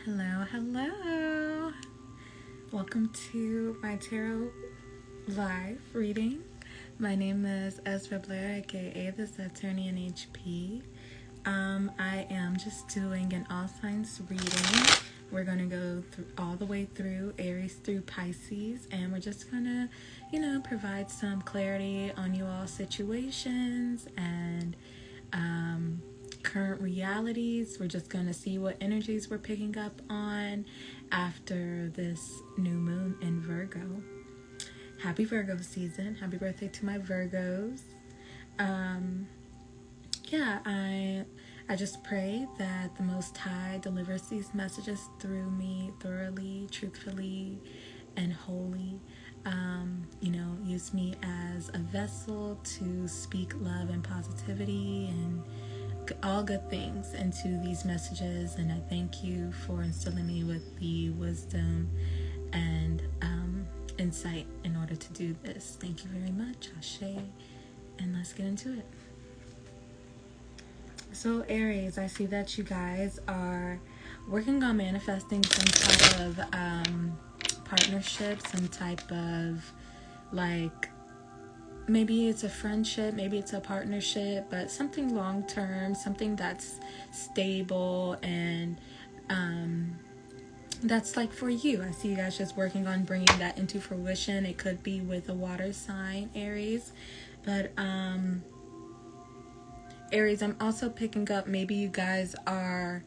Hello. Welcome to my tarot live reading. My name is Ezra Blair, aka the Saturnian HP. I am just doing an all signs reading. We're going to go all the way through Aries through Pisces, and we're just going to, provide some clarity on you all situations and current realities. We're just going to see what energies we're picking up on after this new moon in Virgo. Happy Virgo season. Happy birthday to my Virgos. I just pray that the Most High delivers these messages through me thoroughly, truthfully, and wholly. Use me as a vessel to speak love and positivity and all good things into these messages. And I thank you for instilling me with the wisdom and insight in order to do this. Thank you very much. Ashe. And let's get into it. So Aries, I see that you guys are working on manifesting some type of partnership, some type of maybe it's a friendship, maybe it's a partnership, but something long-term, something that's stable and that's for you. I see you guys just working on bringing that into fruition. It could be with a water sign, Aries, but Aries, I'm also picking up maybe you guys are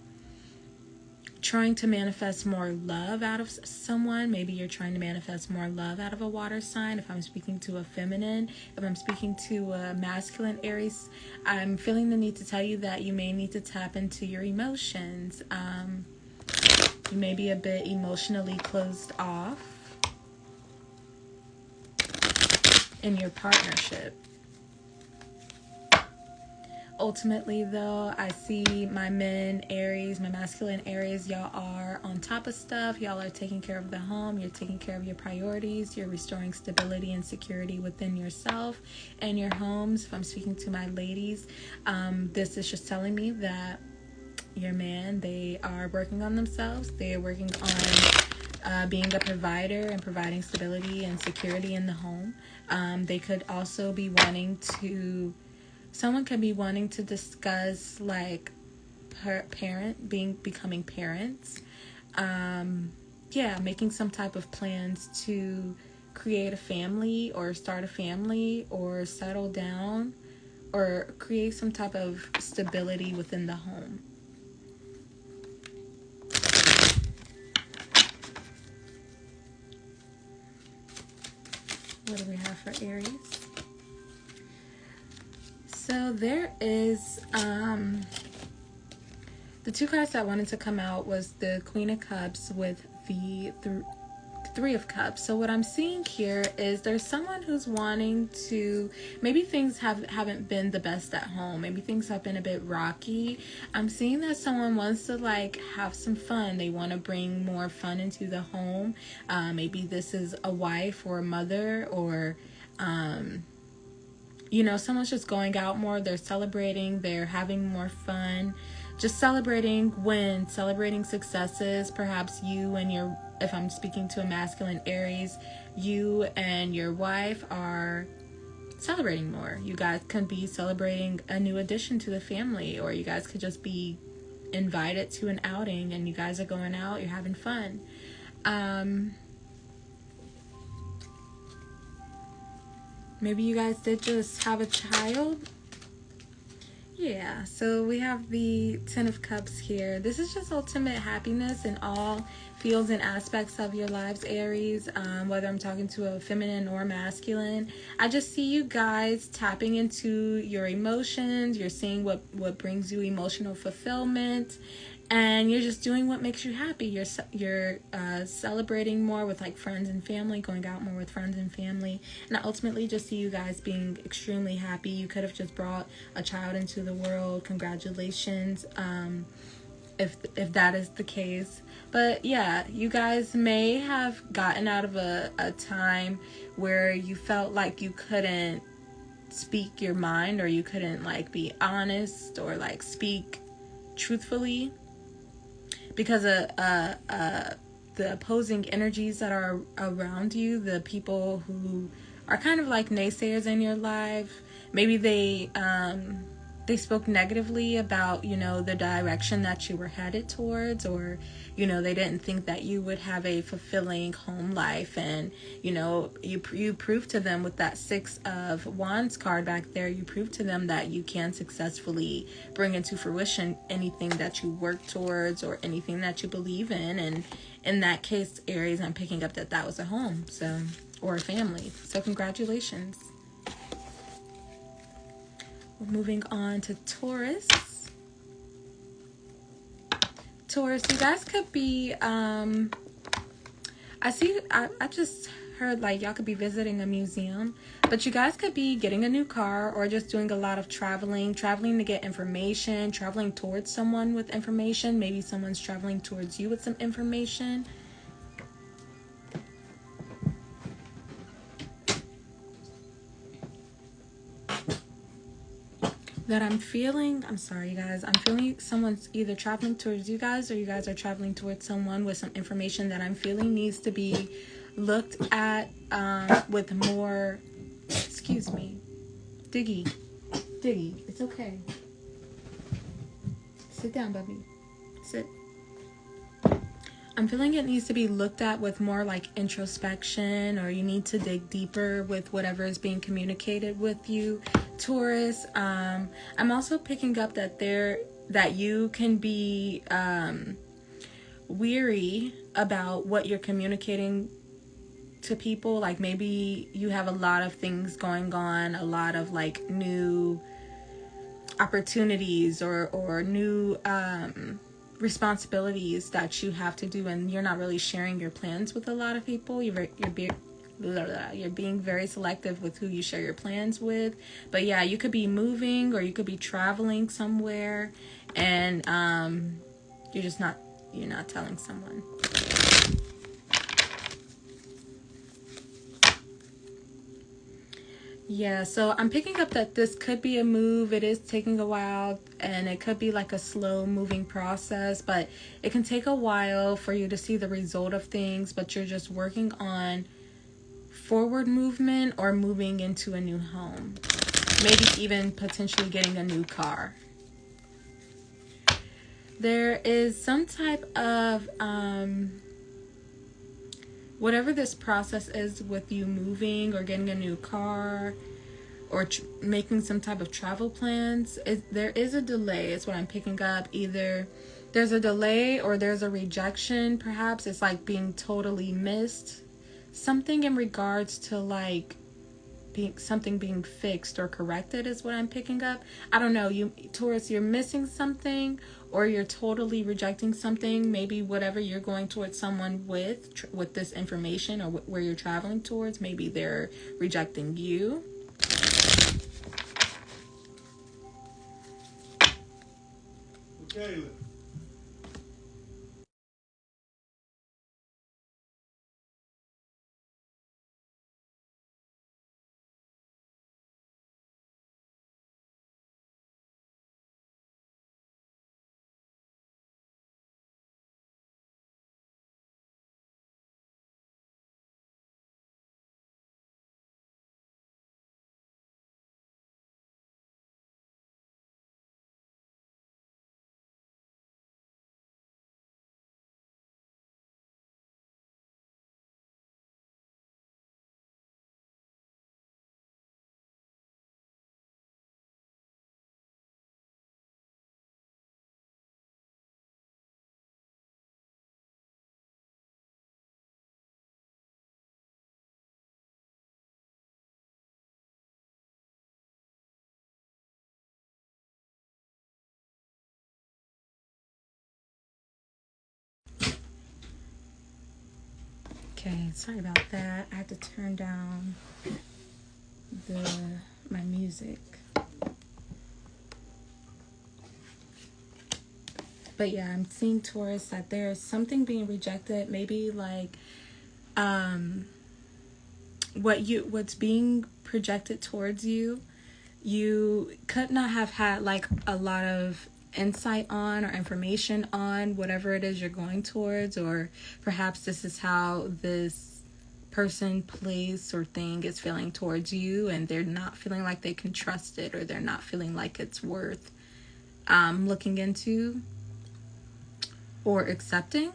trying to manifest more love out of someone. Maybe you're trying to manifest more love out of a water sign. If I'm speaking to a feminine, if I'm speaking to a masculine Aries, I'm feeling the need to tell you that you may need to tap into your emotions. You may be a bit emotionally closed off in your partnership. Ultimately, though, I see my men, Aries, my masculine Aries, y'all are on top of stuff. Y'all are taking care of the home. You're taking care of your priorities. You're restoring stability and security within yourself and your homes. If I'm speaking to my ladies, this is just telling me that your man, they are working on themselves. They are working on being a provider and providing stability and security in the home. They could also be wanting to... Someone could be wanting to discuss becoming parents. Making some type of plans to create a family or start a family or settle down or create some type of stability within the home. What do we have for Aries? So there is, the two cards that wanted to come out was the Queen of Cups with the Three of Cups. So what I'm seeing here is there's someone who's wanting to, maybe things haven't been the best at home. Maybe things have been a bit rocky. I'm seeing that someone wants to have some fun. They want to bring more fun into the home. Maybe this is a wife or a mother or, someone's just going out more. They're celebrating. They're having more fun. Just celebrating wins, celebrating successes. Perhaps you and if I'm speaking to a masculine Aries, you and your wife are celebrating more. You guys could be celebrating a new addition to the family, or you guys could just be invited to an outing and you guys are going out. You're having fun. Maybe you guys did just have a child. Yeah, so we have the Ten of Cups here. This is just ultimate happiness in all fields and aspects of your lives, Aries. Whether I'm talking to a feminine or masculine, I just see you guys tapping into your emotions. You're seeing what brings you emotional fulfillment. And you're just doing what makes you happy. You're celebrating more with friends and family, going out more with friends and family. And I ultimately just see you guys being extremely happy. You could have just brought a child into the world. Congratulations, if that is the case. But yeah, you guys may have gotten out of a time where you felt like you couldn't speak your mind, or you couldn't be honest or speak truthfully, because of the opposing energies that are around you, the people who are kind of like naysayers in your life. Maybe they spoke negatively about, you know, the direction that you were headed towards, or, you know, they didn't think that you would have a fulfilling home life. And, you know, you proved to them with that Six of Wands card back there, you proved to them that you can successfully bring into fruition anything that you work towards or anything that you believe in. And in that case, Aries, I'm picking up that was a home, so, or a family. So congratulations. We're moving on to Taurus. Taurus, you guys could be, I just heard like y'all could be visiting a museum, but you guys could be getting a new car or just doing a lot of traveling to get information, traveling towards someone with information. Maybe someone's traveling towards you with some information. That I'm feeling, I'm sorry, you guys, I'm feeling someone's either traveling towards you guys or you guys are traveling towards someone with some information that I'm feeling needs to be looked at with more, excuse me, Diggy, it's okay. Sit down, baby. Sit. I'm feeling it needs to be looked at with more like introspection, or you need to dig deeper with whatever is being communicated with you, Taurus. I'm also picking up that you can be weary about what you're communicating to people. Like maybe you have a lot of things going on, a lot of like new opportunities or new responsibilities that you have to do, and you're not really sharing your plans with a lot of people. You're being very selective with who you share your plans with. But yeah, you could be moving or you could be traveling somewhere, and you're not telling someone. Yeah, so I'm picking up that this could be a move. It is taking a while, and it could be like a slow moving process, but it can take a while for you to see the result of things, but you're just working on forward movement or moving into a new home. Maybe even potentially getting a new car. There is some type of whatever this process is with you moving or getting a new car or making some type of travel plans, there is a delay is what I'm picking up. Either there's a delay or there's a rejection. Perhaps it's like being totally missed. Something in regards to like something being fixed or corrected is what I'm picking up. I don't know, you Taurus, you're missing something or you're totally rejecting something. Maybe whatever you're going towards someone with this information or where you're traveling towards, maybe they're rejecting you. Okay. Okay, sorry about that. I had to turn down my music. But yeah, I'm seeing, Taurus, that there's something being rejected. Maybe like what's being projected towards you. You could not have had like a lot of insight on or information on whatever it is you're going towards, or perhaps this is how this person, place, or thing is feeling towards you, and they're not feeling like they can trust it, or they're not feeling like it's worth looking into or accepting.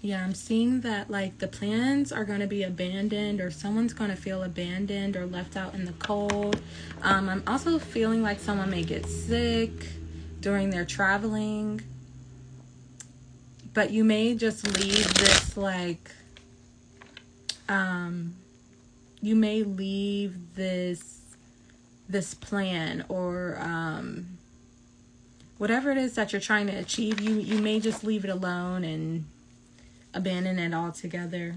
Yeah, I'm seeing that like the plans are going to be abandoned, or someone's going to feel abandoned or left out in the cold. I'm also feeling like someone may get sick during their traveling. But you may just leave this like, you may leave this plan, or whatever it is that you're trying to achieve, you may just leave it alone and abandon it altogether.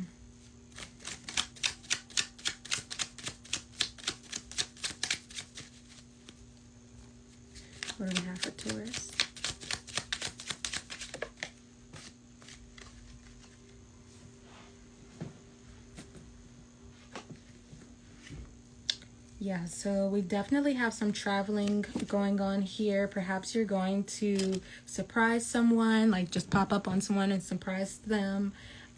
What do we have for Taurus? Yeah, so we definitely have some traveling going on here. Perhaps you're going to surprise someone, like just pop up on someone and surprise them.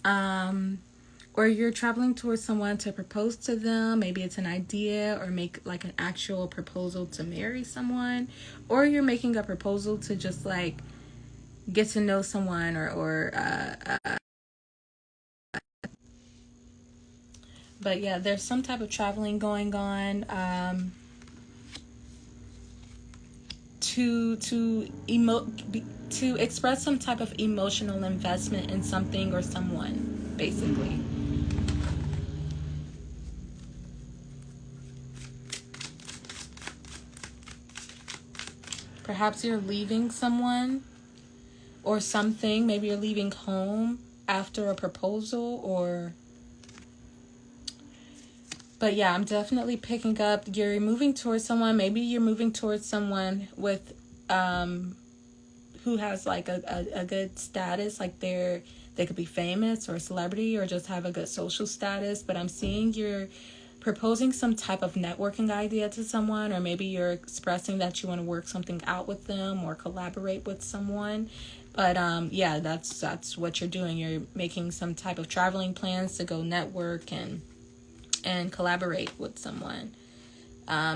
Or you're traveling towards someone to propose to them. Maybe it's an idea, or make like an actual proposal to marry someone. Or you're making a proposal to just like get to know someone, but yeah, there's some type of traveling going on to express some type of emotional investment in something or someone, basically. Perhaps you're leaving someone or something. Maybe you're leaving home after a proposal, or... But yeah, I'm definitely picking up, you're moving towards someone. Maybe you're moving towards someone with, who has like a good status. Like they could be famous or a celebrity, or just have a good social status. But I'm seeing you're proposing some type of networking idea to someone, or maybe you're expressing that you want to work something out with them or collaborate with someone. But yeah, that's what you're doing. You're making some type of traveling plans to go network and collaborate with someone.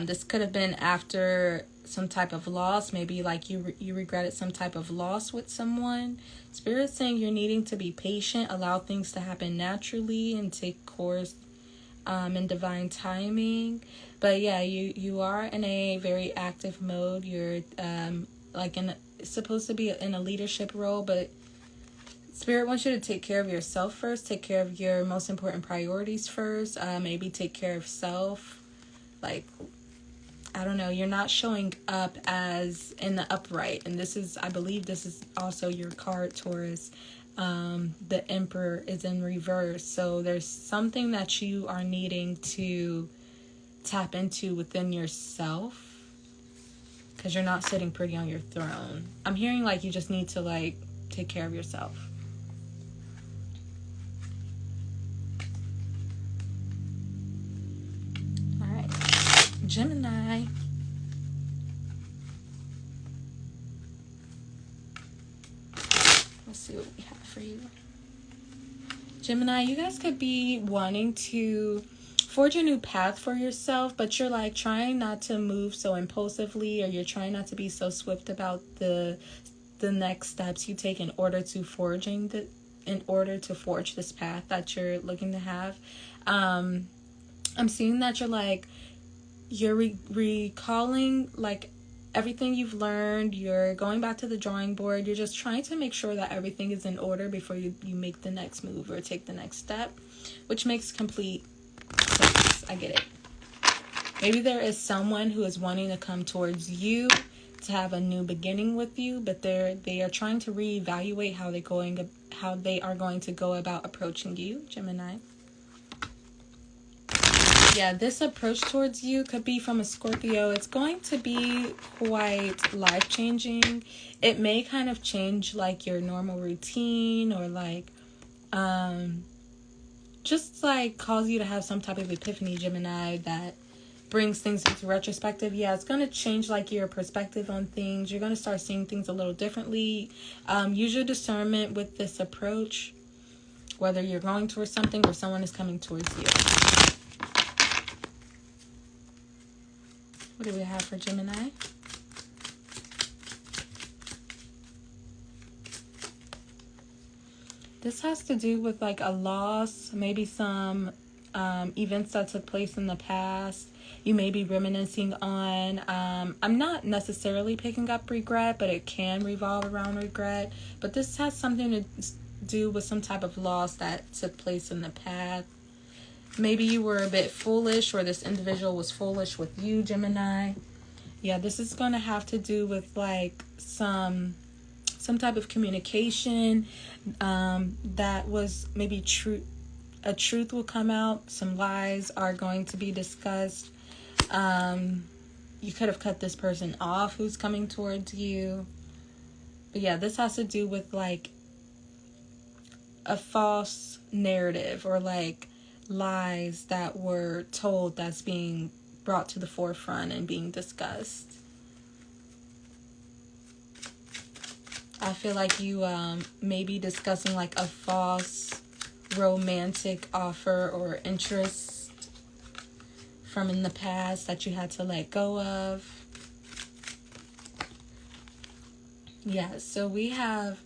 This could have been after some type of loss. Maybe like you regretted some type of loss with someone. Spirit's saying you're needing to be patient, allow things to happen naturally, and take course in divine timing. But yeah, you are in a very active mode. You're like supposed to be in a leadership role, but Spirit wants you to take care of yourself first. Take care of your most important priorities first. Maybe take care of self. Like, I don't know. You're not showing up as in the upright. And this is, I believe this is also your card, Taurus. The Emperor is in reverse. So there's something that you are needing to tap into within yourself, because you're not sitting pretty on your throne. I'm hearing like you just need to like take care of yourself. Gemini. Let's see what we have for you. Gemini, you guys could be wanting to forge a new path for yourself, but you're like trying not to move so impulsively, or you're trying not to be so swift about the next steps you take in order to forge this path that you're looking to have. I'm seeing that you're like, you're recalling like everything you've learned. You're going back to the drawing board. You're just trying to make sure that everything is in order before you make the next move or take the next step, which makes complete sense. I get it. Maybe there is someone who is wanting to come towards you to have a new beginning with you, but they are trying to reevaluate how they are going to go about approaching you, Gemini. Yeah, this approach towards you could be from a Scorpio. It's going to be quite life-changing. It may kind of change like your normal routine, or like just like cause you to have some type of epiphany, Gemini, that brings things into retrospective. Yeah, it's going to change like your perspective on things. You're going to start seeing things a little differently. Use your discernment with this approach, whether you're going towards something or someone is coming towards you. What do we have for Gemini? This has to do with like a loss, maybe some events that took place in the past. You may be reminiscing on. I'm not necessarily picking up regret, but it can revolve around regret. But this has something to do with some type of loss that took place in the past. Maybe you were a bit foolish, or this individual was foolish with you, Gemini. Yeah, this is going to have to do with like some type of communication that was maybe true. A truth will come out. Some lies are going to be discussed. You could have cut this person off who's coming towards you. But yeah, this has to do with like a false narrative, or like lies that were told that's being brought to the forefront and being discussed. I feel like you may be discussing like a false romantic offer or interest from in the past that you had to let go of. Yeah, so we have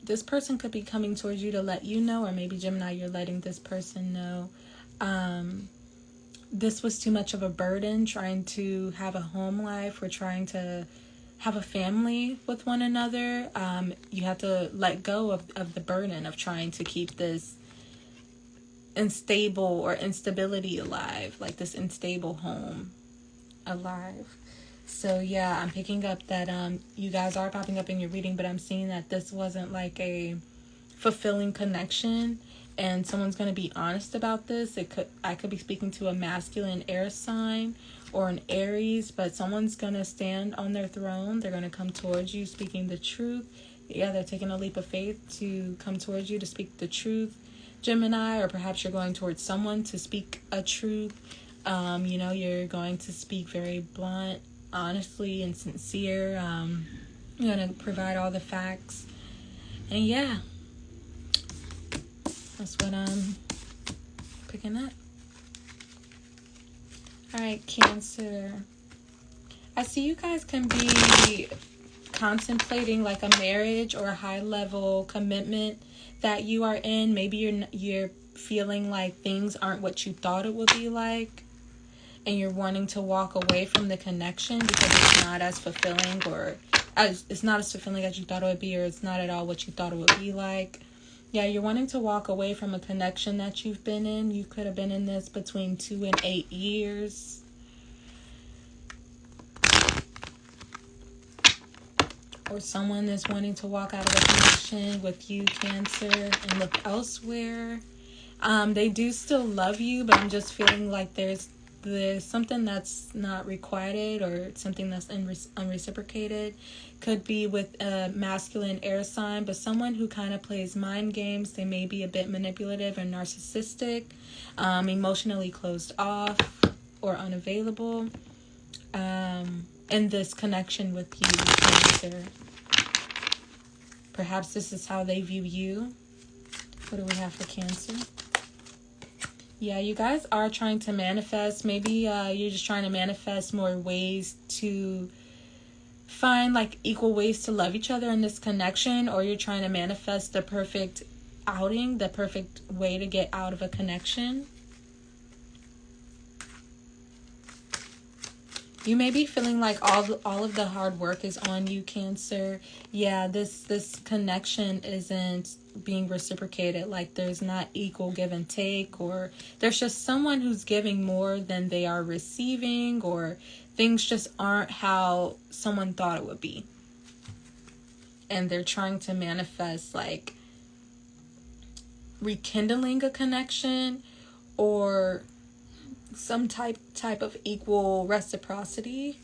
this person could be coming towards you to let you know, or maybe Gemini, you're letting this person know this was too much of a burden, trying to have a home life or trying to have a family with one another. You have to let go of the burden of trying to keep this unstable or instability alive, like this unstable home alive. So yeah, I'm picking up that you guys are popping up in your reading, but I'm seeing that this wasn't like a fulfilling connection, and someone's going to be honest about this. I could be speaking to a masculine air sign or an Aries, but someone's going to stand on their throne. They're going to come towards you speaking the truth. Yeah, they're taking a leap of faith to come towards you to speak the truth, Gemini, or perhaps you're going towards someone to speak a truth. You're going to speak very blunt, honestly, and sincere. You're going to provide all the facts. And yeah, that's what I'm picking up. Alright, Cancer. I see you guys can be contemplating like a marriage or a high level commitment that you are in. Maybe you're feeling like things aren't what you thought it would be like, and you're wanting to walk away from the connection because it's not as fulfilling, or it's not as fulfilling as you thought it would be, or it's not at all what you thought it would be like. Yeah, you're wanting to walk away from a connection that you've been in. You could have been in this between 2 and 8 years. Or someone is wanting to walk out of a connection with you, Cancer, and look elsewhere. They do still love you, but I'm just feeling like there's something that's not requited, or something that's unreciprocated. Could be with a masculine air sign, but someone who kind of plays mind games. They may be a bit manipulative and narcissistic, emotionally closed off or unavailable in this connection with you, Cancer. Perhaps this is how they view you. What do we have for Cancer? Yeah, you guys are trying to manifest. Maybe you're just trying to manifest more ways to find like equal ways to love each other in this connection, or you're trying to manifest the perfect outing, the perfect way to get out of a connection. You may be feeling like all of the hard work is on you, Cancer. Yeah, this connection isn't being reciprocated. Like there's not equal give and take, or there's just someone who's giving more than they are receiving, or things just aren't how someone thought it would be. And they're trying to manifest like rekindling a connection, or some type of equal reciprocity.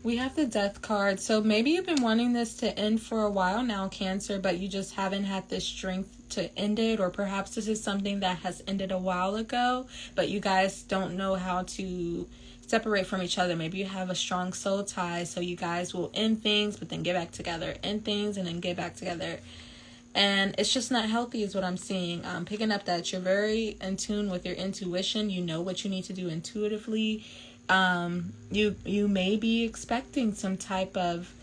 We have the Death card. So maybe you've been wanting this to end for a while now, Cancer, but you just haven't had the strength to end it. Or perhaps this is something that has ended a while ago, but you guys don't know how to separate from each other. Maybe you have a strong soul tie, so you guys will end things, but then get back together. End things and then get back together. And it's just not healthy is what I'm seeing. I'm picking up that you're very in tune with your intuition. You know what you need to do intuitively. You may be expecting some type of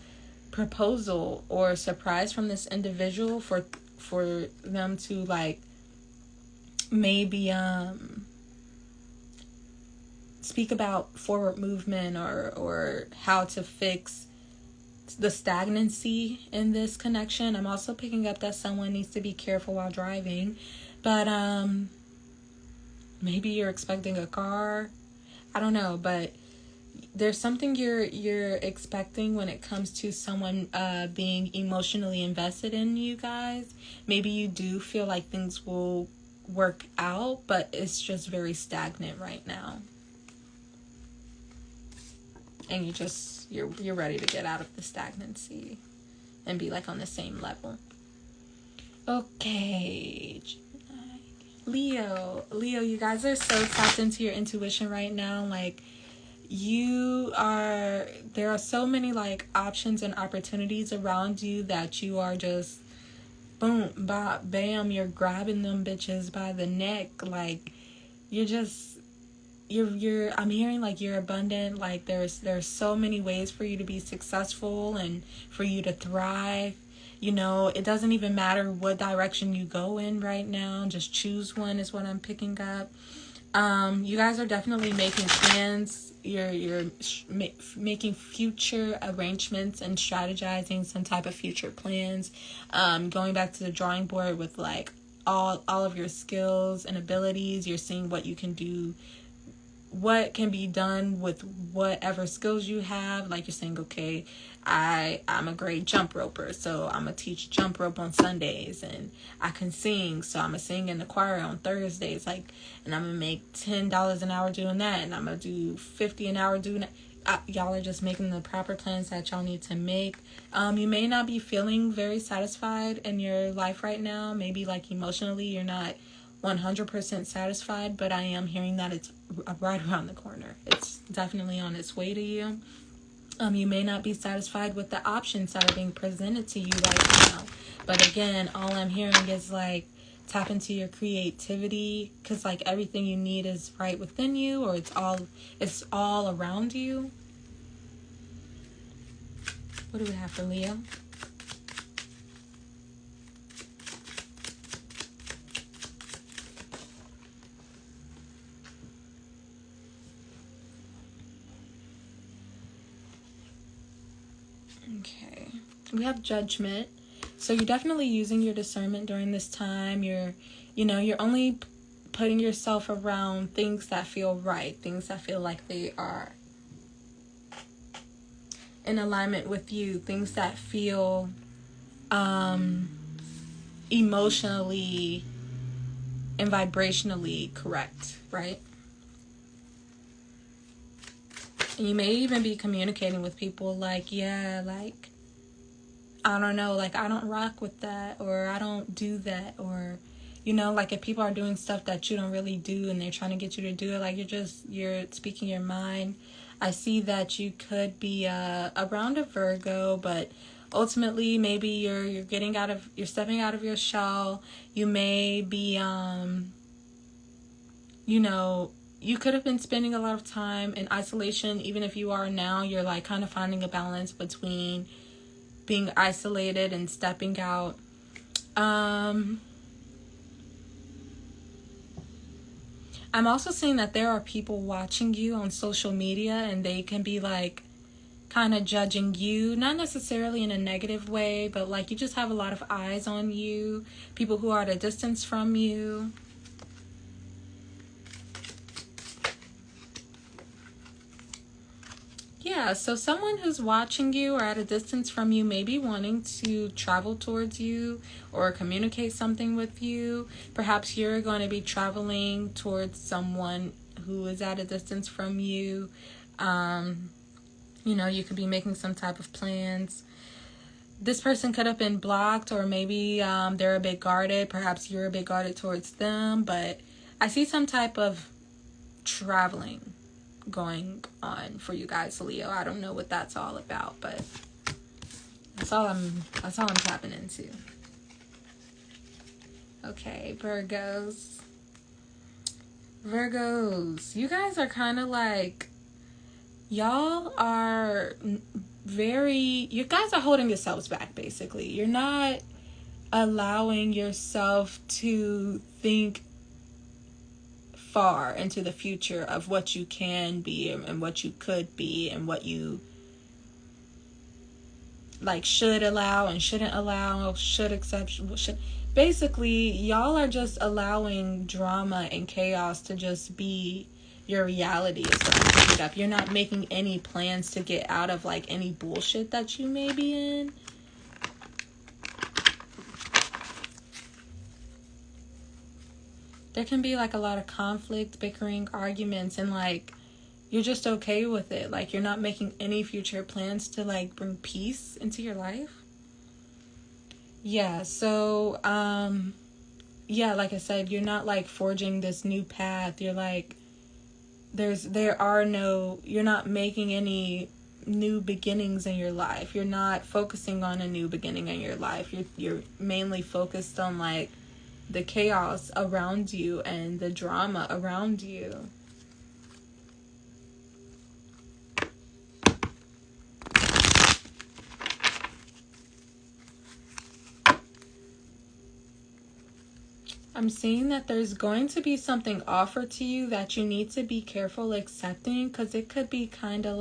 proposal or surprise from this individual for them to like maybe speak about forward movement or how to fix the stagnancy in this connection. I'm also picking up that someone needs to be careful while driving, but maybe you're expecting a car. I don't know, but there's something you're expecting when it comes to someone being emotionally invested in you guys. Maybe you do feel like things will work out, but it's just very stagnant right now. And you're ready to get out of the stagnancy and be like on the same level. Okay, Leo, you guys are so tapped into your intuition right now. Like there are so many like options and opportunities around you that you are just boom, bop, bam, you're grabbing them bitches by the neck. Like I'm hearing like you're abundant. Like there's so many ways for you to be successful and for you to thrive. You know, it doesn't even matter what direction you go in right now. Just choose one is what I'm picking up. You guys are definitely making plans. You're making future arrangements and strategizing some type of future plans. Going back to the drawing board with like all of your skills and abilities. You're seeing what you can do, what can be done with whatever skills you have. Like you're saying, okay, I'm a great jump roper, so I'm gonna teach jump rope on Sundays, and I can sing, so I'm gonna sing in the choir on Thursdays, like, and I'm gonna make $10 an hour doing that, and I'm gonna do $50 an hour doing that. Y'all are just making the proper plans that y'all need to make. You may not be feeling very satisfied in your life right now. Maybe like emotionally you're not 100% satisfied, but I am hearing that it's right around the corner. It's definitely on its way to you. You may not be satisfied with the options that are being presented to you right now, but again, all I'm hearing is like tap into your creativity, because like everything you need is right within you, or it's all around you. What do we have for Leo? Okay, we have Judgment. So you're definitely using your discernment during this time. You're only putting yourself around things that feel right, things that feel like they are in alignment with you, things that feel emotionally and vibrationally correct, right? And you may even be communicating with people like, yeah, like, I don't know, like, I don't rock with that, or I don't do that, or, like if people are doing stuff that you don't really do and they're trying to get you to do it, like you're speaking your mind. I see that you could be around a Virgo, but ultimately maybe you're stepping out of your shell. You may be, you could have been spending a lot of time in isolation. Even if you are now, you're like kind of finding a balance between being isolated and stepping out. I'm also seeing that there are people watching you on social media, and they can be like kind of judging you, not necessarily in a negative way, but like you just have a lot of eyes on you, people who are at a distance from you. Yeah, Yeah, so someone who's watching you or at a distance from you may be wanting to travel towards you or communicate something with you. Perhaps you're going to be traveling towards someone who is at a distance from you. You could be making some type of plans. This person could have been blocked, or maybe they're a bit guarded. Perhaps you're a bit guarded towards them, but I see some type of traveling going on for you guys, Leo. I don't know what that's all about, but that's all I'm tapping into. Okay, Virgos, you guys are kind of like, you guys are holding yourselves back, basically. You're not allowing yourself to think far into the future of what you can be and what you could be and what you should allow and shouldn't allow, should accept, basically y'all are just allowing drama and chaos to just be your reality. Is what I'm picking up. You're not making any plans to get out of any bullshit that you may be in. There can be a lot of conflict, bickering, arguments, and you're just okay with it. You're not making any future plans to bring peace into your life. Yeah, so like I said, you're not forging this new path. You're you're not making any new beginnings in your life. You're not focusing on a new beginning in your life. You're mainly focused on the chaos around you and the drama around you. I'm seeing that there's going to be something offered to you that you need to be careful accepting, because it could be kind of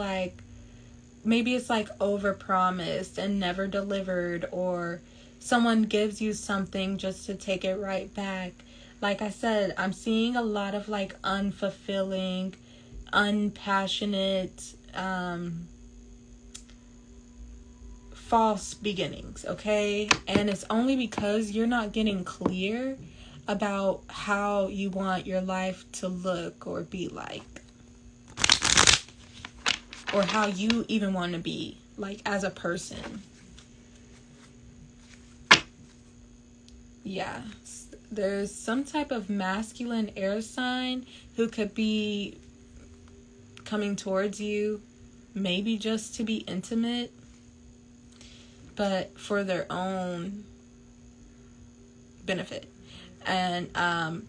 maybe it's overpromised and never delivered, or someone gives you something just to take it right back. Like I said, I'm seeing a lot of unfulfilling, unpassionate, false beginnings, okay? And it's only because you're not getting clear about how you want your life to look or be or how you even want to be as a person. Yeah, there's some type of masculine air sign who could be coming towards you, maybe just to be intimate, but for their own benefit. And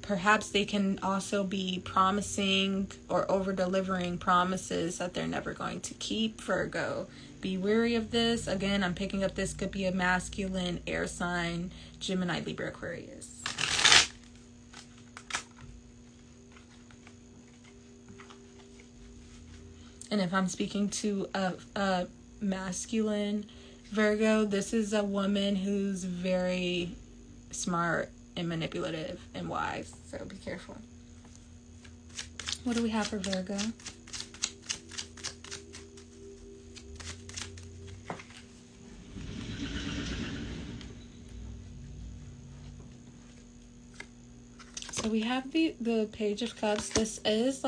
perhaps they can also be promising or over-delivering promises that they're never going to keep, Virgo. Be wary of this. Again, I'm picking up this could be a masculine air sign, Gemini, Libra, Aquarius. And if I'm speaking to a masculine Virgo, this is a woman who's very smart and manipulative and wise, so be careful. What do we have for Virgo? So we have the Page of Cups. This is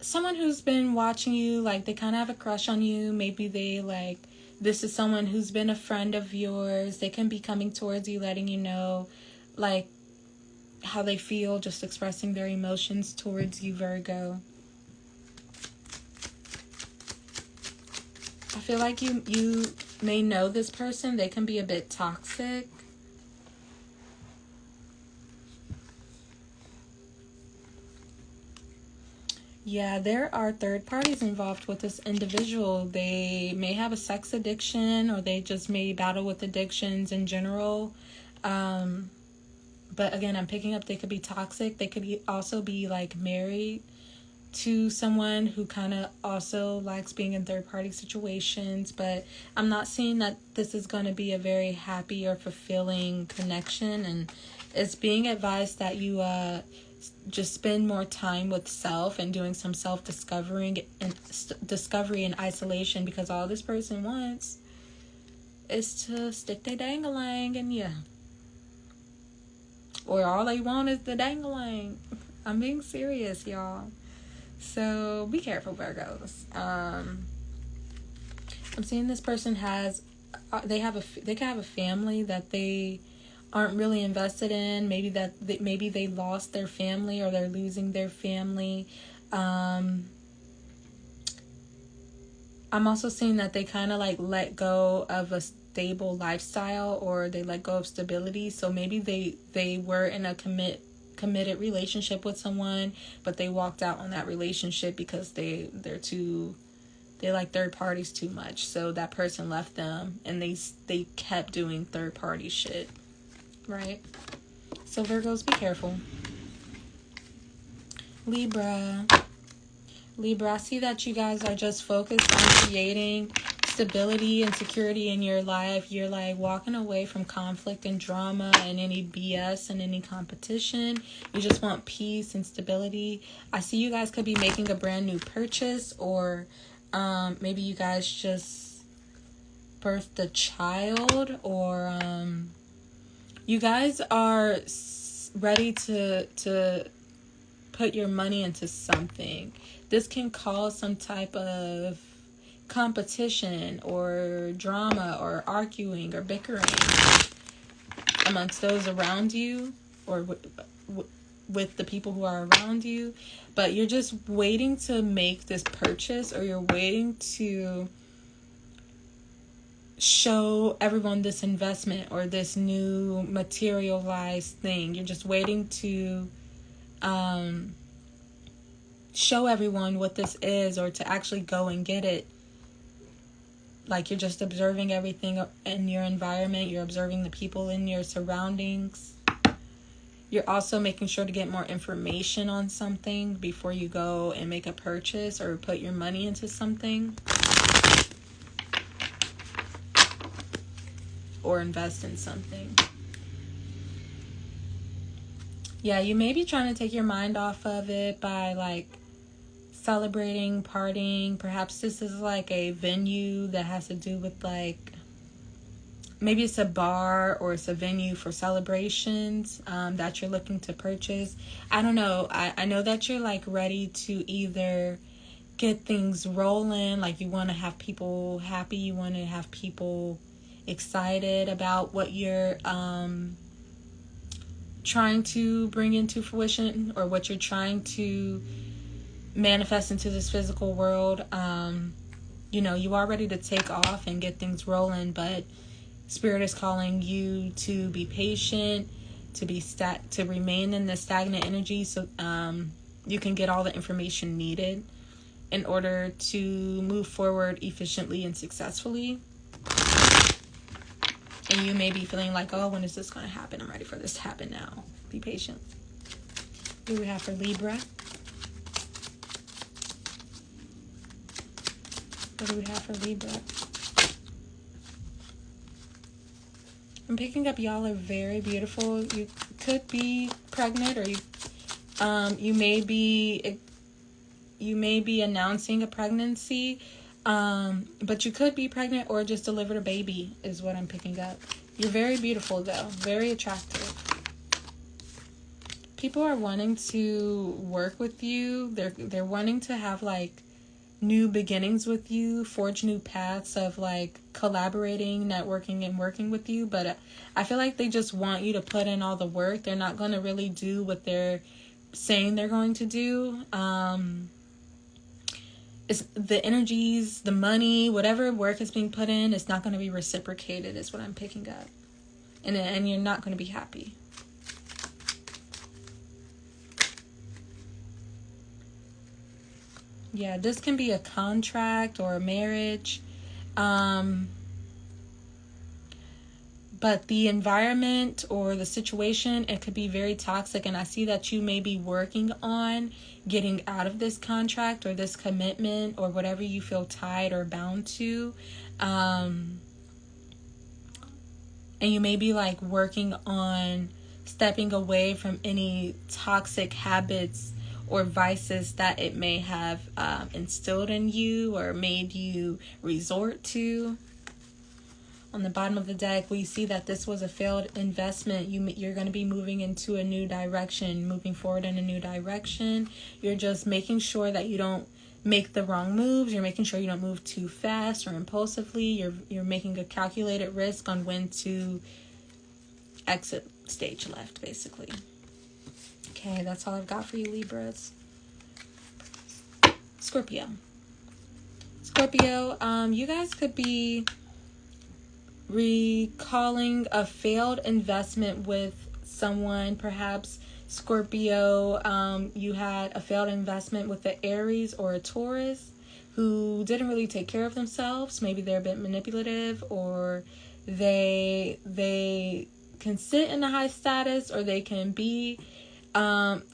someone who's been watching you, they kind of have a crush on you. Maybe they this is someone who's been a friend of yours. They can be coming towards you, letting you know how they feel, just expressing their emotions towards you, Virgo. I feel like you may know this person. They can be a bit toxic. Yeah, there are third parties involved with this individual. They may have a sex addiction, or they just may battle with addictions in general. But again, I'm picking up they could be toxic. They could also be married to someone who kind of also likes being in third party situations. But I'm not seeing that this is going to be a very happy or fulfilling connection. And it's being advised that you just spend more time with self and doing some self-discovery and isolation, because all this person wants is to stick their dangling and yeah. Or all they want is the dangling. I'm being serious, y'all. So be careful, Virgos. I'm seeing this person has, they could have a family that they aren't really invested in. Maybe they lost their family, or they're losing their family. I'm also seeing that they kind of like let go of a stable lifestyle, or they let go of stability. So maybe they were in a committed relationship with someone, but they walked out on that relationship because they like third parties too much. So that person left them, and they kept doing third party shit, right? So Virgos, be careful. Libra, I see that you guys are just focused on creating stability and security in your life. You're like walking away from conflict and drama and any BS and any competition. You just want peace and stability. I see you guys could be making a brand new purchase, or maybe you guys just birthed a child, or you guys are ready to put your money into something. This can cause some type of competition or drama or arguing or bickering amongst those around you, or with the people who are around you. But you're just waiting to make this purchase, or you're waiting to show everyone this investment or this new materialized thing. You're just waiting to show everyone what this is, or to actually go and get it. Like, you're just observing everything in your environment. You're observing the people in your surroundings. You're also making sure to get more information on something before you go and make a purchase or put your money into something, or invest in something. Yeah, you may be trying to take your mind off of it by like celebrating, partying. Perhaps this is like a venue that has to do with like, maybe it's a bar, or it's a venue for celebrations that you're looking to purchase. I don't know. I know that you're like ready to either get things rolling, like you want to have people happy, you want to have people excited about what you're trying to bring into fruition, or what you're trying to manifest into this physical world. You are ready to take off and get things rolling, but Spirit is calling you to be patient, to remain in the stagnant energy, so you can get all the information needed in order to move forward efficiently and successfully. And you may be feeling like, oh, when is this going to happen? I'm ready for this to happen now. Be patient. What do we have for Libra? What do we have for Libra? I'm picking up y'all are very beautiful. You could be pregnant, or you may be announcing a pregnancy, but you could be pregnant or just delivered a baby is what I'm picking up. You're very beautiful though, very attractive. People are wanting to work with you. They're wanting to have like new beginnings with you, forge new paths of like collaborating, networking, and working with you. But I feel like they just want you to put in all the work. They're not going to really do what they're saying they're going to do. It's the energies, the money, whatever work is being put in, it's not going to be reciprocated is what I'm picking up. And you're not going to be happy. Yeah, this can be a contract or a marriage. But the environment or the situation, it could be very toxic. And I see that you may be working on getting out of this contract or this commitment or whatever you feel tied or bound to. And you may be like working on stepping away from any toxic habits or vices that it may have instilled in you or made you resort to. On the bottom of the deck, we see that this was a failed investment. You're going to be moving into a new direction, moving forward in a new direction. You're just making sure that you don't make the wrong moves. You're making sure you don't move too fast or impulsively. You're making a calculated risk on when to exit stage left, basically. Okay, that's all I've got for you, Libras. Scorpio, you guys could be recalling a failed investment with someone. Perhaps Scorpio, you had a failed investment with an Aries or a Taurus who didn't really take care of themselves. Maybe they're a bit manipulative, or they can sit in a high status, or they can be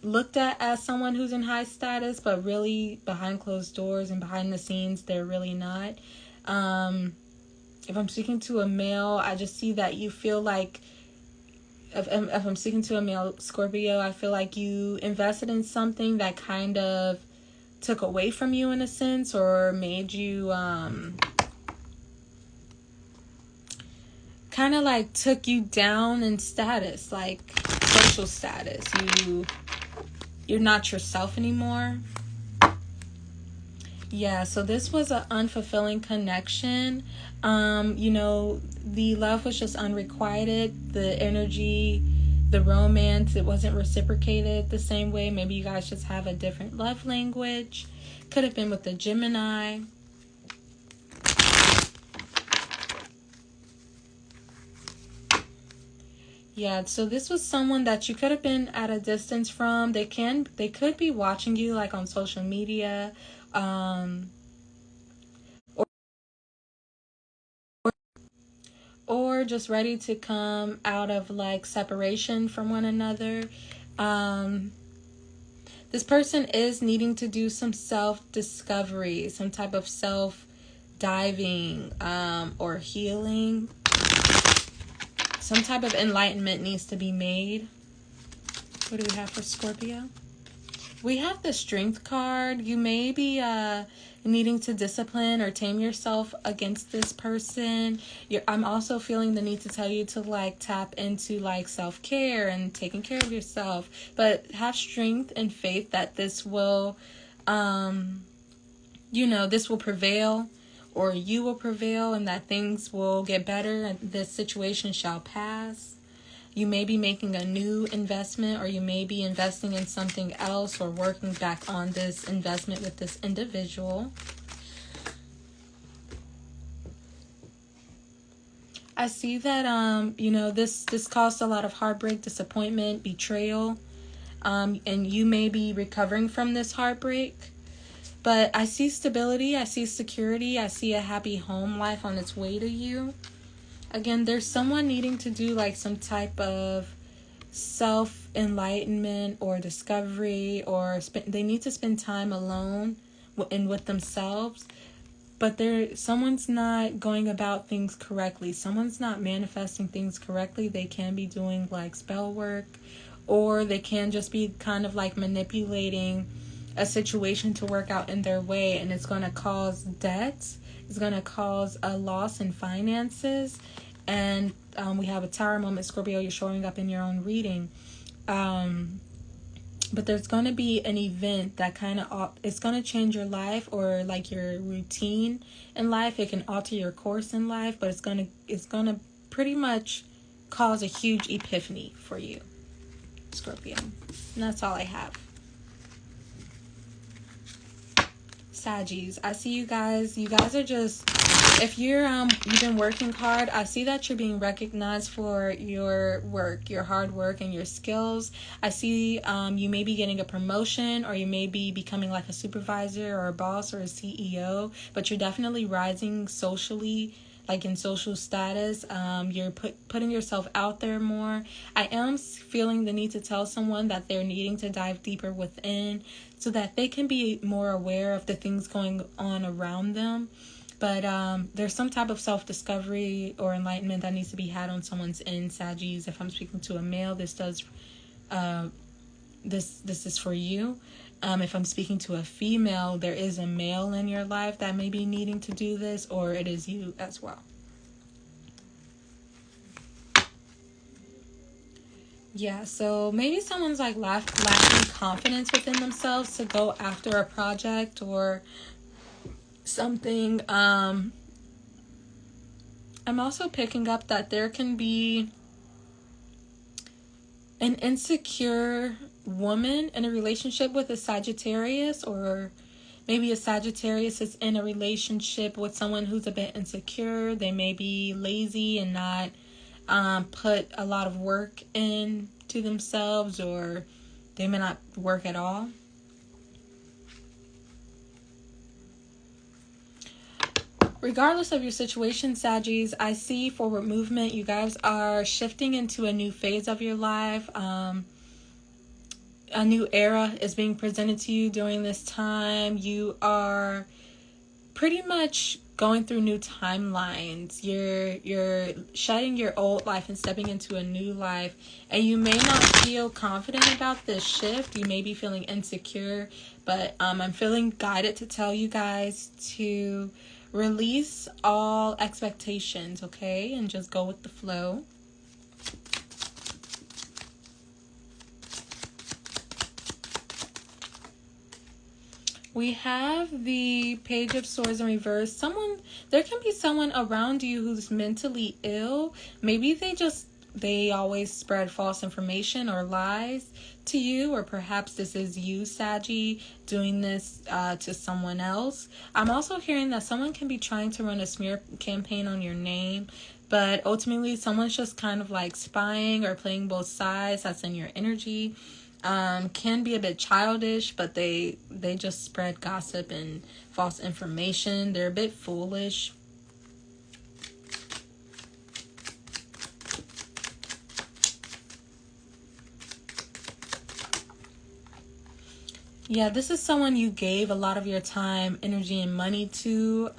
looked at as someone who's in high status, but really behind closed doors and behind the scenes, they're really not. If I'm speaking to a male, I just see that you feel like, if I'm speaking to a male Scorpio, I feel like you invested in something that kind of took away from you in a sense, or made you kind of like took you down in status, like social status. You're not yourself anymore. Yeah, so this was an unfulfilling connection. The love was just unrequited. The energy, the romance, it wasn't reciprocated the same way. Maybe you guys just have a different love language. Could have been with the Gemini. Yeah, so this was someone that you could have been at a distance from. They could be watching you like on social media, or just ready to come out of like separation from one another. This person is needing to do some self-discovery, some type of self-diving, or healing. Some type of enlightenment needs to be made. What do we have for Scorpio? We have the Strength card. You may be needing to discipline or tame yourself against this person. I'm also feeling the need to tell you to like tap into like self-care and taking care of yourself. But have strength and faith that this will, this will prevail, or you will prevail, and that things will get better and this situation shall pass. You may be making a new investment, or you may be investing in something else, or working back on this investment with this individual. I see that, this caused a lot of heartbreak, disappointment, betrayal, and you may be recovering from this heartbreak. But I see stability, I see security, I see a happy home life on its way to you. Again, there's someone needing to do like some type of self-enlightenment or discovery, or they need to spend time alone and with themselves. But someone's not going about things correctly. Someone's not manifesting things correctly. They can be doing like spell work, or they can just be kind of like manipulating a situation to work out in their way, and it's going to cause debts. It's going to cause a loss in finances. And we have a Tower moment, Scorpio. You're showing up in your own reading. But there's going to be an event that kind of, it's going to change your life, or like your routine in life. It can alter your course in life, but it's going to pretty much cause a huge epiphany for you, Scorpio. And that's all I have. Saggies, I see you guys. You guys are just, if you've been working hard, I see that you're being recognized for your work, your hard work, and your skills. I see you may be getting a promotion, or you may be becoming like a supervisor or a boss or a CEO, but you're definitely rising socially, like in social status. You're putting yourself out there more. I am feeling the need to tell someone that they're needing to dive deeper within, so that they can be more aware of the things going on around them. But there's some type of self-discovery or enlightenment that needs to be had on someone's end, Saggies. If I'm speaking to a male, this is for you. If I'm speaking to a female, there is a male in your life that may be needing to do this, or it is you as well. Yeah, so maybe someone's like lacking confidence within themselves to go after a project or something. I'm also picking up that there can be an insecure woman in a relationship with a Sagittarius, or maybe a Sagittarius is in a relationship with someone who's a bit insecure. They may be lazy and not put a lot of work into themselves, or they may not work at all. Regardless of your situation, Saggies, I see forward movement. You guys are shifting into a new phase of your life. A new era is being presented to you during this time. You are pretty much going through new timelines. You're shedding your old life and stepping into a new life, and you may not feel confident about this shift. You may be feeling insecure, but I'm feeling guided to tell you guys to release all expectations, okay, and just go with the flow. We have the Page of Swords in reverse. There can be someone around you who's mentally ill. Maybe they always spread false information or lies to you, or perhaps this is you, Saggy, doing this to someone else. I'm also hearing that someone can be trying to run a smear campaign on your name, but ultimately someone's just kind of like spying or playing both sides. That's in your energy. Can be a bit childish, but they just spread gossip and false information. They're a bit foolish. Yeah, this is someone you gave a lot of your time, energy, and money to.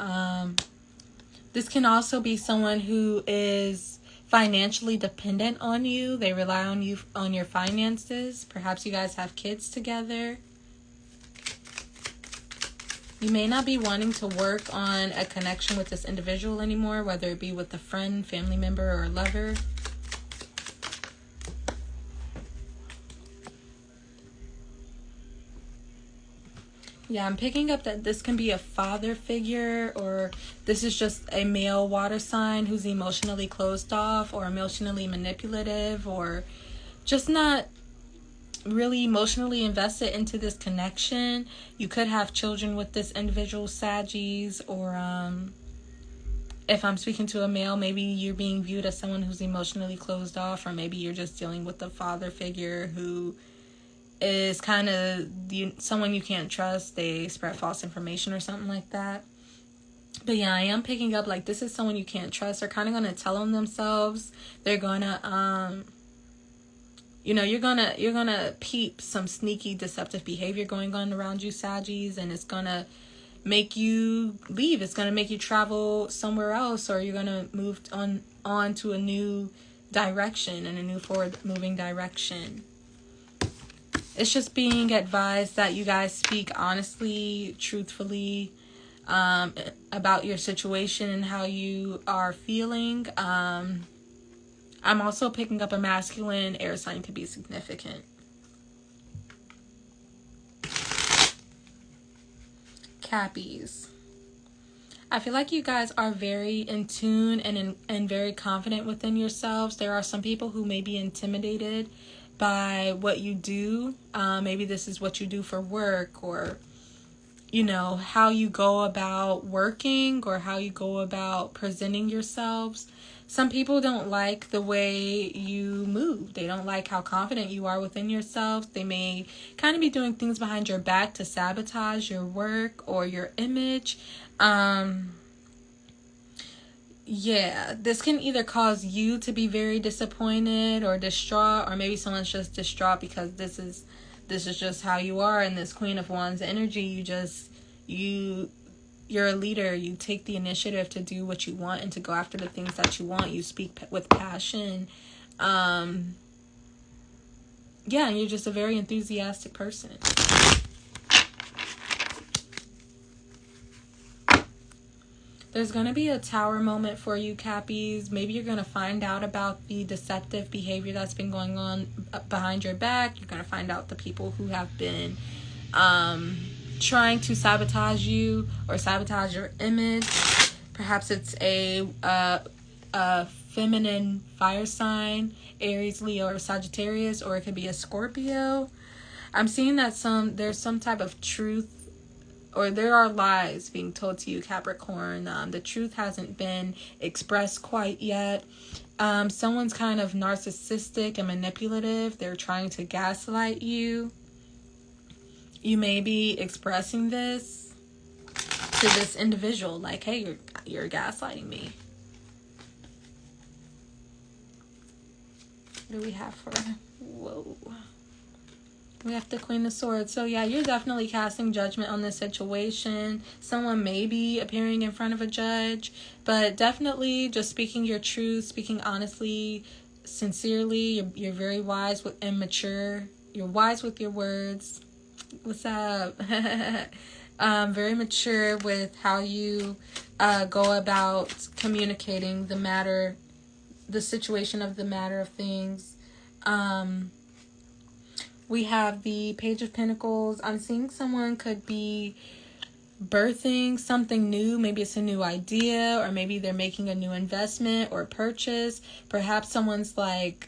This can also be someone who is financially dependent on you. They rely on you on your finances. Perhaps you guys have kids together. You may not be wanting to work on a connection with this individual anymore, whether it be with a friend, family member, or a lover. Yeah, I'm picking up that this can be a father figure, or this is just a male water sign who's emotionally closed off or emotionally manipulative, or just not really emotionally invested into this connection. You could have children with this individual, Saggies, or if I'm speaking to a male, maybe you're being viewed as someone who's emotionally closed off, or maybe you're just dealing with a father figure who is kind of someone you can't trust. They spread false information or something like that. But yeah, I am picking up like this is someone you can't trust. They're kind of going to tell on themselves. They're going to you're gonna peep some sneaky deceptive behavior going on around you, Saggies, and it's gonna make you leave. It's gonna make you travel somewhere else, or you're gonna move on to a new direction, and a new forward moving direction. It's just being advised that you guys speak honestly, truthfully, about your situation and how you are feeling. I'm also picking up a masculine air sign could be significant. Cappies. I feel like you guys are very in tune and very confident within yourselves. There are some people who may be intimidated by what you do. Maybe this is what you do for work, or how you go about working, or how you go about presenting yourselves. Some people don't like the way you move. They don't like how confident you are within yourself. They may kind of be doing things behind your back to sabotage your work or your image. Yeah, this can either cause you to be very disappointed or distraught, or maybe someone's just distraught because this is just how you are in this Queen of Wands energy. you're a leader. You take the initiative to do what you want and to go after the things that you want. You speak with passion. Yeah, you're just a very enthusiastic person. There's going to be a tower moment for you, Cappies. Maybe you're going to find out about the deceptive behavior that's been going on behind your back. You're going to find out the people who have been trying to sabotage you or sabotage your image. Perhaps it's a feminine fire sign, Aries, Leo, or Sagittarius, or it could be a Scorpio. I'm seeing that there's some type of truth, or there are lies being told to you, Capricorn. The truth hasn't been expressed quite yet. Someone's kind of narcissistic and manipulative. They're trying to gaslight you. You may be expressing this to this individual, like, hey, you're gaslighting me. What do we have for her? Whoa. We have the Queen of Swords. So yeah, you're definitely casting judgment on this situation. Someone may be appearing in front of a judge, but definitely just speaking your truth, speaking honestly, sincerely. You're very wise and mature. You're wise with your words. What's up? Very mature with how you go about communicating the situation of the matter of things. We have the Page of Pentacles. I'm seeing someone could be birthing something new. Maybe it's a new idea, or maybe they're making a new investment or purchase. Perhaps someone's like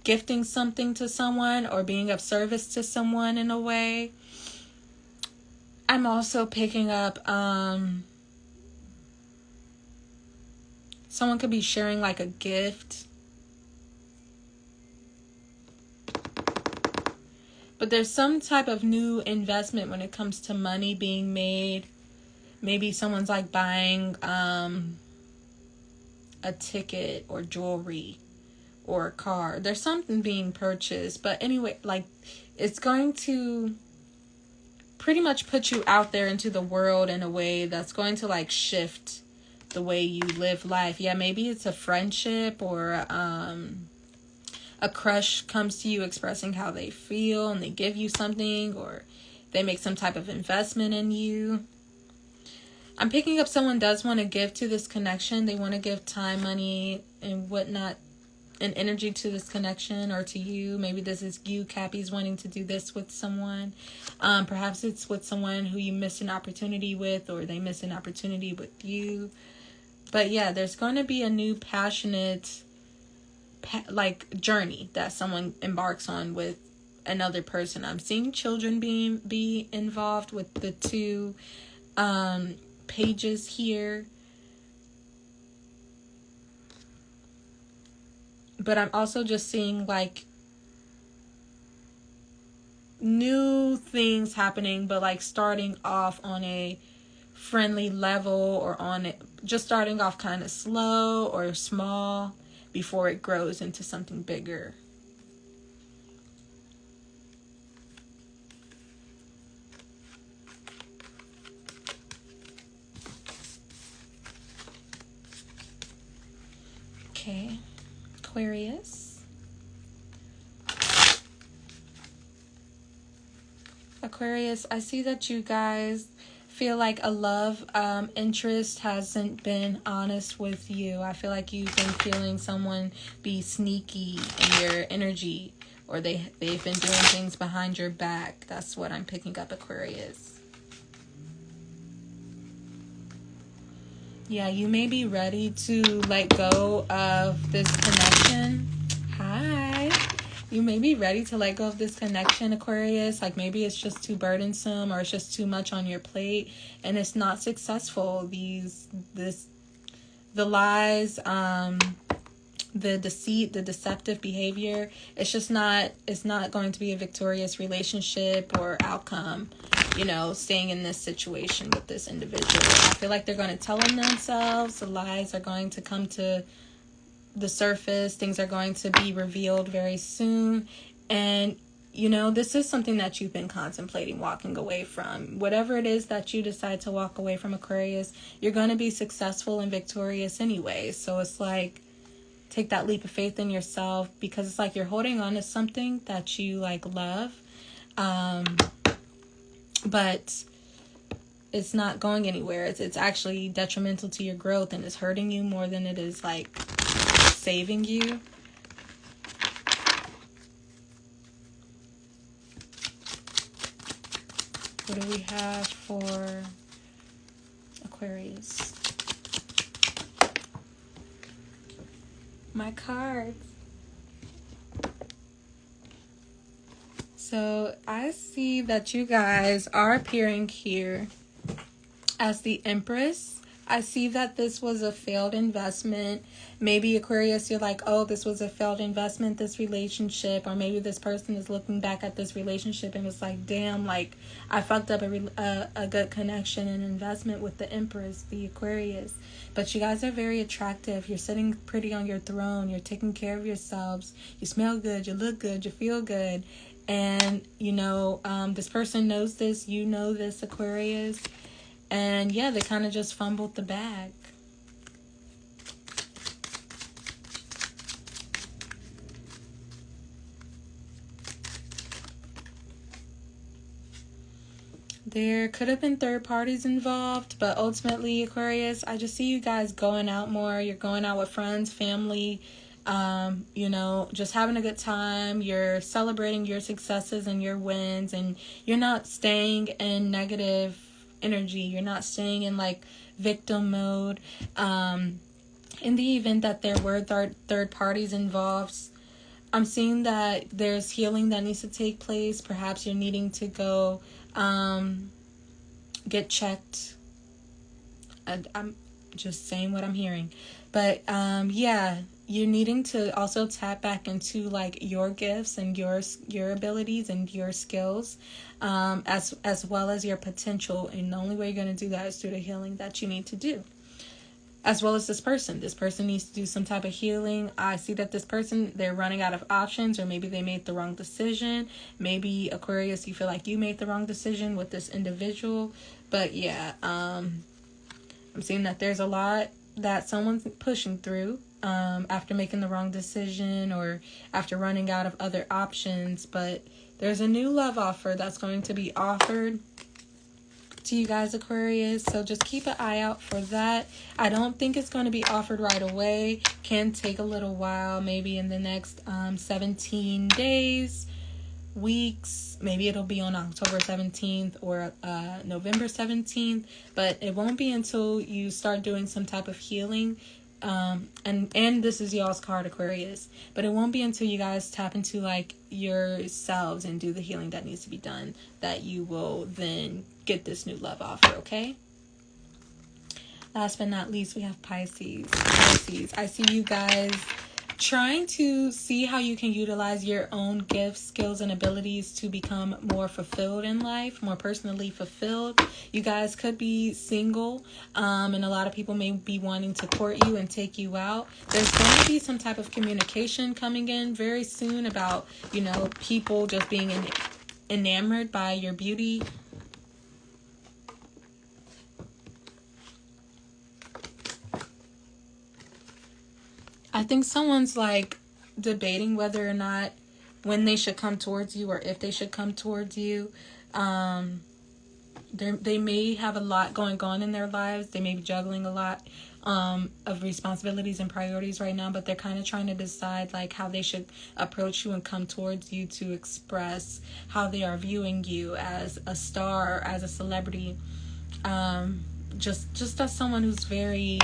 gifting something to someone or being of service to someone in a way. I'm also picking up someone could be sharing like a gift. But there's some type of new investment when it comes to money being made. Maybe someone's like buying a ticket or jewelry or a car. There's something being purchased. But anyway, like, it's going to pretty much put you out there into the world in a way that's going to like shift the way you live life. Yeah, maybe it's a friendship or a crush comes to you expressing how they feel and they give you something, or they make some type of investment in you. I'm picking up someone does want to give to this connection. They want to give time, money, and whatnot, and energy to this connection or to you. Maybe this is you, Cappies, wanting to do this with someone. Perhaps it's with someone who you missed an opportunity with, or they missed an opportunity with you. But yeah, there's going to be a new passionate journey that someone embarks on with another person. I'm seeing children be involved with the two pages here. But I'm also just seeing like new things happening, but like starting off on a friendly level, or on it just starting off kind of slow or small before it grows into something bigger. Okay, Aquarius. Aquarius, I see that you guys feel like a love interest hasn't been honest with you. I feel like you've been feeling someone be sneaky in your energy, or they've been doing things behind your back. That's what I'm picking up, Aquarius. Yeah, you may be ready to let go of this connection. Hi. You may be ready to let go of this connection, Aquarius. Like maybe it's just too burdensome, or it's just too much on your plate and it's not successful. The lies, the deceit, the deceptive behavior, it's not going to be a victorious relationship or outcome, staying in this situation with this individual. I feel like they're going to tell on themselves. The lies are going to come to the surface. Things are going to be revealed very soon, and you know, this is something that you've been contemplating walking away from. Whatever it is that you decide to walk away from, Aquarius, you're going to be successful and victorious anyway. So it's like, take that leap of faith in yourself, because it's like you're holding on to something that you like love. But it's not going anywhere. It's actually detrimental to your growth, and it's hurting you more than it is like saving you. What do we have for Aquarius? My cards. So I see that you guys are appearing here as the Empress. I see that this was a failed investment. Maybe Aquarius, you're like, oh, this was a failed investment, this relationship. Or maybe this person is looking back at this relationship and was like, damn, like I fucked up a good connection and investment with the Empress, the Aquarius. But you guys are very attractive. You're sitting pretty on your throne. You're taking care of yourselves. You smell good. You look good. You feel good. And, you know, this person knows this. You know this, Aquarius. And yeah, they kind of just fumbled the bag. There could have been third parties involved, but ultimately, Aquarius, I just see you guys going out more. You're going out with friends, family, you know, just having a good time. You're celebrating your successes and your wins, and you're not staying in negative energy. You're not staying in like victim mode. In the event that there were third parties involved, I'm seeing that there's healing that needs to take place. Perhaps you're needing to go get checked. I'm just saying what I'm hearing. But yeah, you're needing to also tap back into like your gifts and your abilities and your skills, as well as your potential. And the only way you're going to do that is through the healing that you need to do. As well as this person. This person needs to do some type of healing. I see that this person, they're running out of options, or maybe they made the wrong decision. Maybe, Aquarius, you feel like you made the wrong decision with this individual. But yeah, I'm seeing that there's a lot that someone's pushing through after making the wrong decision or after running out of other options. But there's a new love offer that's going to be offered to you guys, Aquarius. So just keep an eye out for that. I don't think it's going to be offered right away. Can take a little while, maybe in the next 17 days, weeks. Maybe it'll be on October 17th or November 17th, but it won't be until you start doing some type of healing. And this is y'all's card, Aquarius, but it won't be until you guys tap into like yourselves and do the healing that needs to be done that you will then get this new love offer. Okay, last but not least, we have Pisces. I see you guys trying to see how you can utilize your own gifts, skills, and abilities to become more fulfilled in life, more personally fulfilled. You guys could be single, and a lot of people may be wanting to court you and take you out. There's going to be some type of communication coming in very soon about, you know, people just being enamored by your beauty. I think someone's like debating whether or not when they should come towards you or if they should come towards you. They may have a lot going on in their lives. They may be juggling a lot of responsibilities and priorities right now, but they're kind of trying to decide like how they should approach you and come towards you to express how they are viewing you as a star or as a celebrity. Just as someone who's very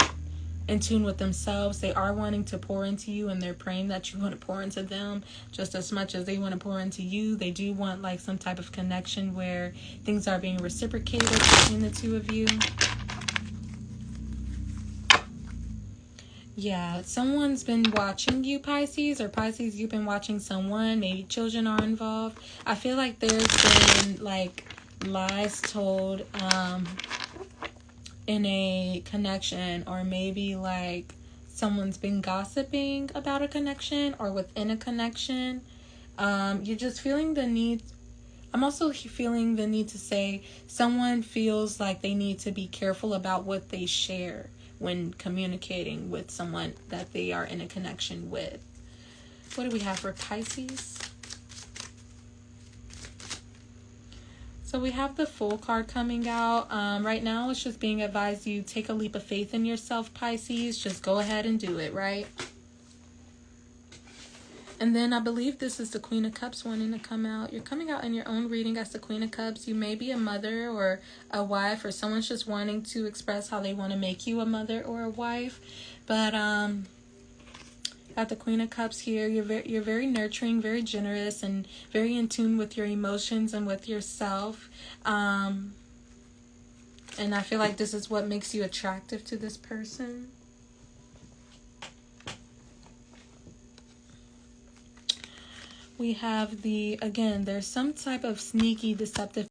in tune with themselves. They are wanting to pour into you, and they're praying that you want to pour into them just as much as they want to pour into you. They do want like some type of connection where things are being reciprocated between the two of you. Yeah, someone's been watching you, Pisces, or Pisces, you've been watching someone. Maybe children are involved. I feel like there's been like lies told in a connection, or maybe like someone's been gossiping about a connection or within a connection. You're just feeling the need. I'm also feeling the need to say someone feels like they need to be careful about what they share when communicating with someone that they are in a connection with. What do we have for Pisces? So we have the Fool card coming out. Right now, it's just being advised you take a leap of faith in yourself, Pisces. Just go ahead and do it, right? And then I believe this is the Queen of Cups wanting to come out. You're coming out in your own reading as the Queen of Cups. You may be a mother or a wife, or someone's just wanting to express how they want to make you a mother or a wife. But at the Queen of Cups here, you're very nurturing, very generous, and very in tune with your emotions and with yourself. And I feel like this is what makes you attractive to this person. We have again, there's some type of sneaky, deceptive